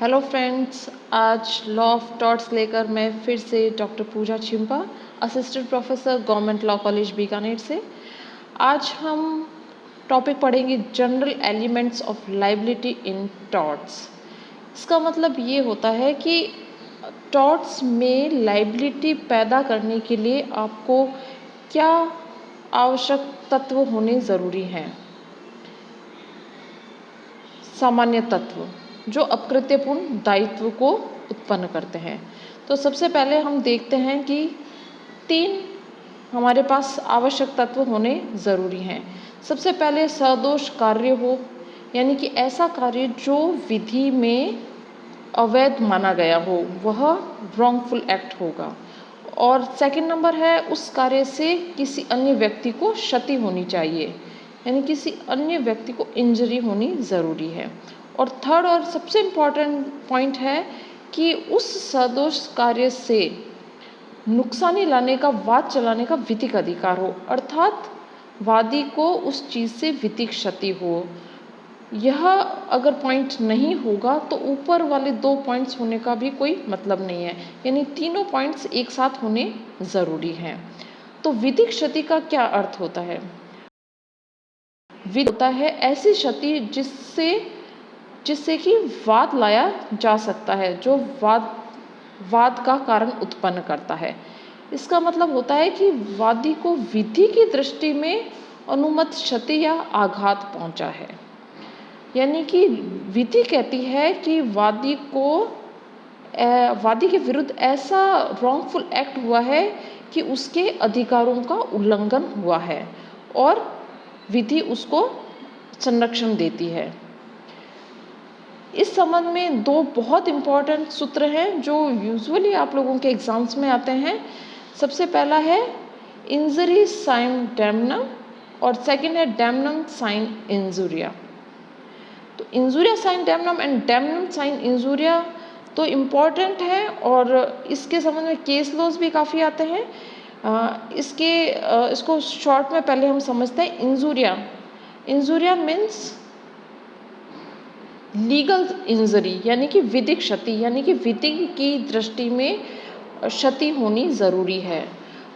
Hello friends, आज law of torts लेकर मैं फिर से doctor Pooja Chimpa, assistant professor government law college Bikaner से। आज हम टॉपिक पढ़ेंगे general elements of liability in torts. इसका मतलब ये होता है कि टॉर्ट्स में लाइबिलिटी पैदा करने के लिए आपको क्या आवश्यक तत्व होने ज़रूरी हैं। सामान्य तत्व जो अकृत्यपूर्ण दायित्व को उत्पन्न करते हैं। तो सबसे पहले हम देखते हैं कि 3 हमारे पास आवश्यक तत्व होने ज़रूरी हैं। सबसे पहले सदोष कार्य हो, यानी कि ऐसा कार्य जो विधि में अवैध माना गया हो, वह रॉन्गफुल एक्ट होगा। और सेकंड नंबर है, उस कार्य से किसी अन्य व्यक्ति को क्षति होनी चाहिए, यानी किसी अन्य व्यक्ति को इंजरी होनी ज़रूरी है। और थर्ड और सबसे इम्पॉर्टेंट पॉइंट है कि उस सदोष कार्य से नुकसानी लाने का, वाद चलाने का विधिक अधिकार हो, अर्थात वादी को उस चीज़ से विधिक क्षति हो। यह अगर पॉइंट नहीं होगा तो ऊपर वाले 2 पॉइंट्स होने का भी कोई मतलब नहीं है, यानी तीनों पॉइंट्स एक साथ होने ज़रूरी हैं। तो विधिक क्षति का क्या अर्थ होता है? विधि होता है ऐसी क्षति जिससे कि वाद लाया जा सकता है, जो वाद का कारण उत्पन्न करता है। इसका मतलब होता है कि वादी को विधि की दृष्टि में अनुमत क्षति या आघात पहुंचा है, यानी कि विधि कहती है कि वादी के विरुद्ध ऐसा रॉन्गफुल एक्ट हुआ है कि उसके अधिकारों का उल्लंघन हुआ है और विधि उसको संरक्षण देती है। इस संबंध में 2 बहुत इम्पॉर्टेंट सूत्र हैं जो यूजुअली आप लोगों के एग्जाम्स में आते हैं। सबसे पहला है इंजरी साइन डैमनम और सेकंड है डैमनम साइन इंजुरिया। तो injuria sine damnum and damnum sine injuria तो इम्पॉर्टेंट है और इसके संबंध में केस लॉज भी काफ़ी आते हैं। इसको शॉर्ट में पहले हम समझते हैं। इंजुरिया मीन्स लीगल इंजरी, यानी कि विधिक क्षति, यानी कि विधि की दृष्टि में क्षति होनी ज़रूरी है।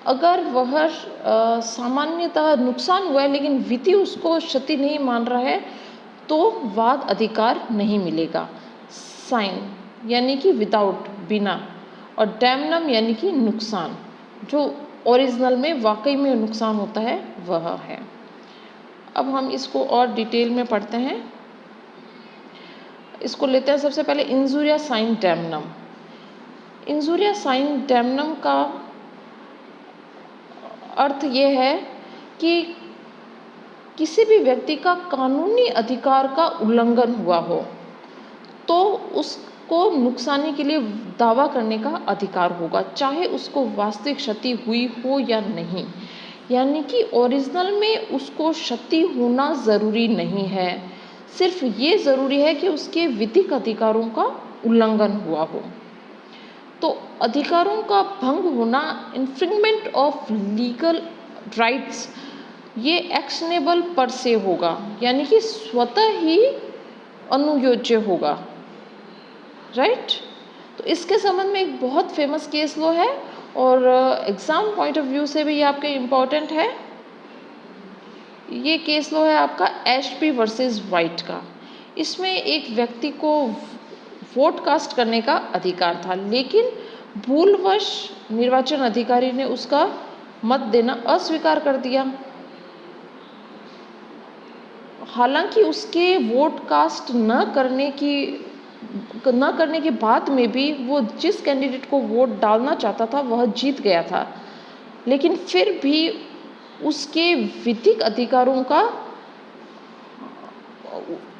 अगर वह सामान्यतः नुकसान हुआ है लेकिन विधि उसको क्षति नहीं मान रहा है तो वाद अधिकार नहीं मिलेगा। साइन यानी कि विदाउट, बिना, और डैमनम यानी कि नुकसान, जो ओरिजिनल में वाकई में नुकसान होता है वह है। अब हम इसको और डिटेल में पढ़ते हैं। इसको लेते हैं सबसे पहले इंजुरिया साइन डैमनम। इंजुरिया साइन डैमनम का अर्थ ये है कि किसी भी व्यक्ति का कानूनी अधिकार का उल्लंघन हुआ हो तो उसको नुकसानी के लिए दावा करने का अधिकार होगा, चाहे उसको वास्तविक क्षति हुई हो या नहीं। यानी कि ओरिजिनल में उसको क्षति होना ज़रूरी नहीं है, सिर्फ ये ज़रूरी है कि उसके विधिक अधिकारों का उल्लंघन हुआ हो। तो अधिकारों का भंग होना, इन्फ्रिंगमेंट ऑफ लीगल राइट्स, ये एक्शनेबल पर से होगा, यानी कि स्वतः ही अनुयोज्य होगा, राइट। तो इसके संबंध में एक बहुत फेमस केस लॉ है और एग्ज़ाम पॉइंट ऑफ व्यू से भी ये आपके इम्पॉर्टेंट है। ये केस लॉ है आपका एशबी वर्सेस वाइट का। इसमें एक व्यक्ति को वोट कास्ट करने का अधिकार था, लेकिन भूलवश निर्वाचन अधिकारी ने उसका मत देना अस्वीकार कर दिया। हालांकि उसके वोट कास्ट न करने के बाद में भी वो जिस कैंडिडेट को वोट डालना चाहता था वह जीत गया था, लेकिन फिर भी उसके विधिक अधिकारों का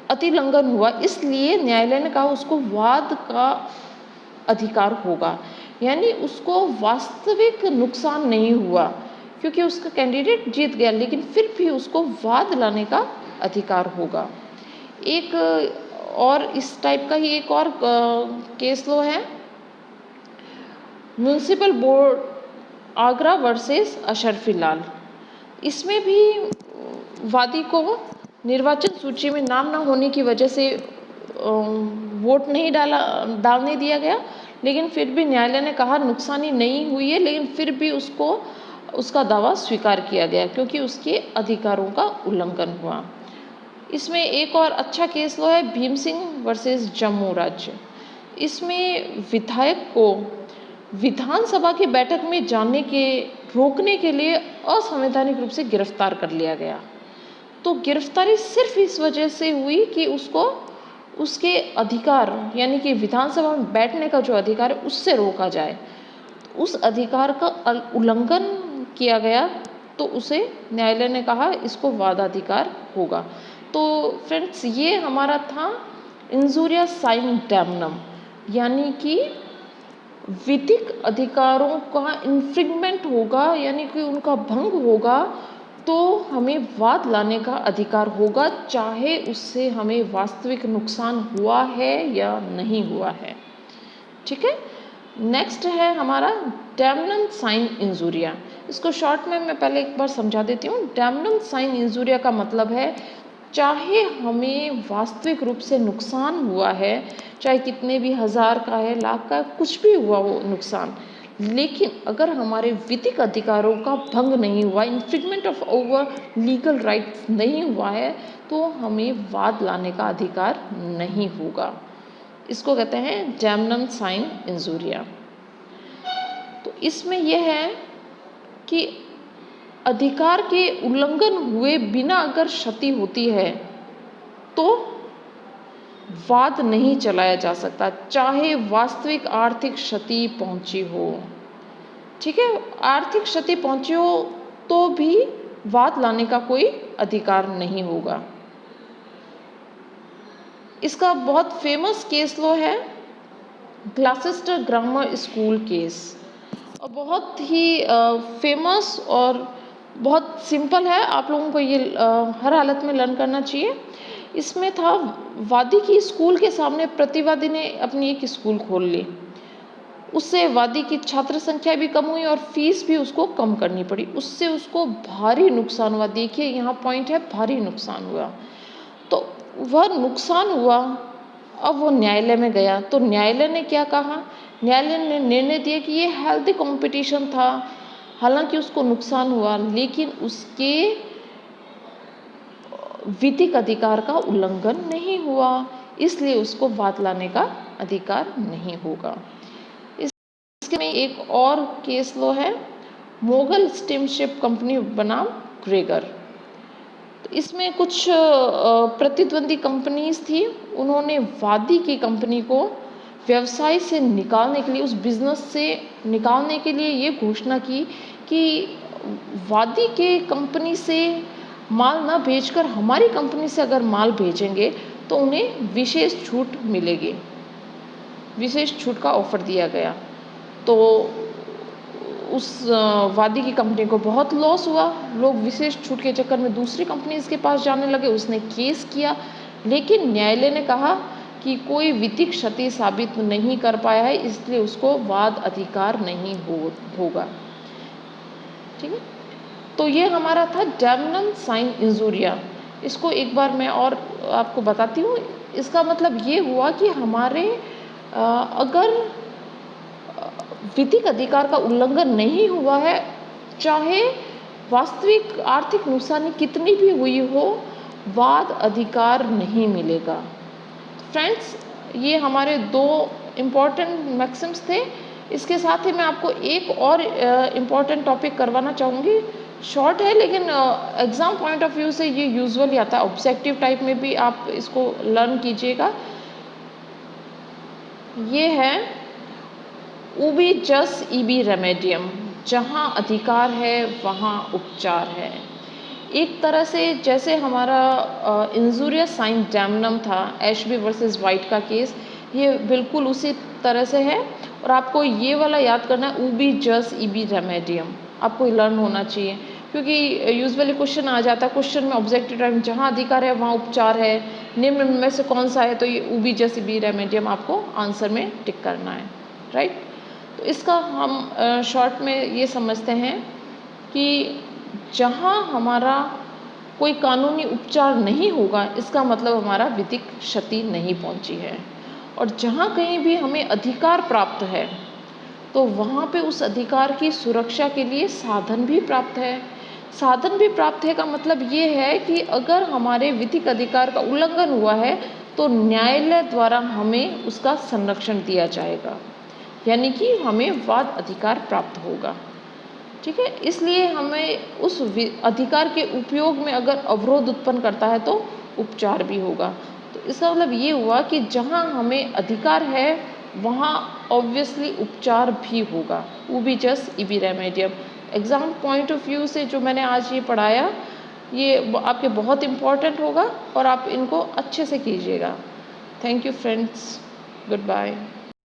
अतिलंघन हुआ। इसलिए न्यायालय ने कहा उसको वाद का अधिकार होगा, यानी उसको वास्तविक नुकसान नहीं हुआ क्योंकि उसका कैंडिडेट जीत गया, लेकिन फिर भी उसको वाद लाने का अधिकार होगा। एक और इस टाइप का ही एक और केस लॉ है, municipal board Agra versus Ashrafi Lal. इसमें भी वादी को निर्वाचन सूची में नाम न होने की वजह से वोट नहीं डालने दिया गया, लेकिन फिर भी न्यायालय ने कहा नुकसानी नहीं हुई है, लेकिन फिर भी उसका दावा स्वीकार किया गया क्योंकि उसके अधिकारों का उल्लंघन हुआ। इसमें एक और अच्छा केस लो है भीम सिंह वर्सेस जम्मू राज्य। इसमें विधायक को विधानसभा की बैठक में जाने के रोकने के लिए असंवैधानिक रूप से गिरफ्तार कर लिया गया। तो गिरफ्तारी सिर्फ इस वजह से हुई कि उसको उसके अधिकार यानी कि विधानसभा में बैठने का जो अधिकार है उससे रोका जाए। उस अधिकार का उल्लंघन किया गया तो उसे न्यायालय ने कहा इसको वादाधिकार होगा। तो फ्रेंड्स, ये हमारा था इंजूरिया साइन डैमनम, यानी कि विधिक अधिकारों का इन्फ्रिंगमेंट होगा, यानी कि उनका भंग होगा तो हमें वाद लाने का अधिकार होगा, चाहे उससे हमें वास्तविक नुकसान हुआ है या नहीं हुआ है। ठीक है। नेक्स्ट है हमारा डैमनम साइन इंजूरिया। इसको शॉर्ट में मैं पहले एक बार समझा देती हूँ। डैमनम साइन इंजूरिया का मतलब है चाहे हमें वास्तविक रूप से नुकसान हुआ है, चाहे कितने भी हज़ार का है, लाख का, कुछ भी हुआ वो नुकसान, लेकिन अगर हमारे विधिक अधिकारों का भंग नहीं हुआ, इन्फ्रिंगमेंट ऑफ ओवर लीगल राइट्स नहीं हुआ है, तो हमें वाद लाने का अधिकार नहीं होगा। इसको कहते हैं डैमनम साइन इंजूरिया। तो इसमें यह है कि अधिकार के उल्लंघन हुए बिना अगर क्षति होती है तो वाद नहीं चलाया जा सकता, चाहे वास्तविक आर्थिक क्षति पहुंची हो। ठीक है, आर्थिक क्षति पहुंची हो तो भी वाद लाने का कोई अधिकार नहीं होगा। इसका बहुत फेमस केस लो है ग्लासेस्टर ग्रामर स्कूल केस, और बहुत ही फेमस और बहुत सिंपल है। आप लोगों को ये हर हालत में लर्न करना चाहिए। इसमें था वादी की स्कूल के सामने प्रतिवादी ने अपनी एक स्कूल खोल ली, उससे वादी की छात्र संख्या भी कम हुई और फीस भी उसको कम करनी पड़ी, उससे उसको भारी नुकसान हुआ। देखिए यहाँ पॉइंट है, भारी नुकसान हुआ। तो वह नुकसान हुआ, अब वो न्यायालय में गया तो न्यायालय ने क्या कहा, न्यायालय ने निर्णय दिया कि ये हेल्दी कंपटीशन था, हालांकि उसको नुकसान हुआ लेकिन उसके विधिक अधिकार का उल्लंघन नहीं हुआ, इसलिए उसको वाद लाने का अधिकार नहीं होगा। इसके में एक और केस लो है मोगल स्टीमशिप कंपनी बनाम ग्रेगर। तो इसमें कुछ प्रतिद्वंदी कंपनीज थी, उन्होंने वादी की कंपनी को व्यवसाय से निकालने के लिए, उस बिजनेस से निकालने के लिए ये घोषणा की कि वादी के कंपनी से माल ना भेजकर हमारी कंपनी से अगर माल भेजेंगे तो उन्हें विशेष छूट मिलेगी। विशेष छूट का ऑफर दिया गया। तो उस वादी की कंपनी को बहुत लॉस हुआ, लोग विशेष छूट के चक्कर में दूसरी कंपनीज के पास जाने लगे। उसने केस किया, लेकिन न्यायालय ने कहा कि कोई विधिक क्षति साबित नहीं कर पाया है, इसलिए उसको वाद अधिकार नहीं होगा। ठीक है, तो ये हमारा था डैमनम साइन इंजूरिया। इसको एक बार मैं और आपको बताती हूँ। इसका मतलब ये हुआ कि हमारे अगर विधिक अधिकार का उल्लंघन नहीं हुआ है, चाहे वास्तविक आर्थिक नुकसानी कितनी भी हुई हो, वाद अधिकार नहीं मिलेगा। फ्रेंड्स, ये हमारे दो इम्पॉर्टेंट मैक्सिम्स थे। इसके साथ ही मैं आपको एक और इम्पॉर्टेंट टॉपिक करवाना चाहूँगी। शॉर्ट है लेकिन एग्ज़ाम पॉइंट ऑफ व्यू से ये यूजुअली आता है, ऑब्जेक्टिव टाइप में भी आप इसको लर्न कीजिएगा। ये है उबी जस इबी रेमेडियम, जहाँ अधिकार है वहाँ उपचार है। एक तरह से जैसे हमारा इंजूरिया साइन डैमनम था, एशबी वर्सेस वाइट का केस, ये बिल्कुल उसी तरह से है। और आपको ये वाला याद करना है, उबी जस इबी रेमेडियम, आपको लर्न होना चाहिए, क्योंकि यूजुअली क्वेश्चन आ जाता है, क्वेश्चन में ऑब्जेक्टिव टाइम जहाँ अधिकार है वहाँ उपचार है, निम्न में से कौन सा है, तो ये उबी जस इबी रेमेडियम आपको आंसर में टिक करना है। राइट। तो इसका हम शॉर्ट में ये समझते हैं कि जहाँ हमारा कोई कानूनी उपचार नहीं होगा, इसका मतलब हमारा विधिक क्षति नहीं पहुंची है। और जहाँ कहीं भी हमें अधिकार प्राप्त है तो वहाँ पे उस अधिकार की सुरक्षा के लिए साधन भी प्राप्त है। साधन भी प्राप्त है का मतलब ये है कि अगर हमारे विधिक अधिकार का उल्लंघन हुआ है तो न्यायालय द्वारा हमें उसका संरक्षण दिया जाएगा, यानी कि हमें वाद अधिकार प्राप्त होगा। ठीक है, इसलिए हमें उस अधिकार के उपयोग में अगर अवरोध उत्पन्न करता है तो उपचार भी होगा। तो इसका मतलब ये हुआ कि जहाँ हमें अधिकार है वहाँ ऑब्वियसली उपचार भी होगा, वो भी जस्ट इबी Remedium. Exam point of view से जो मैंने आज ये पढ़ाया ये आपके बहुत इम्पॉर्टेंट होगा और आप इनको अच्छे से कीजिएगा। Thank you friends, good bye.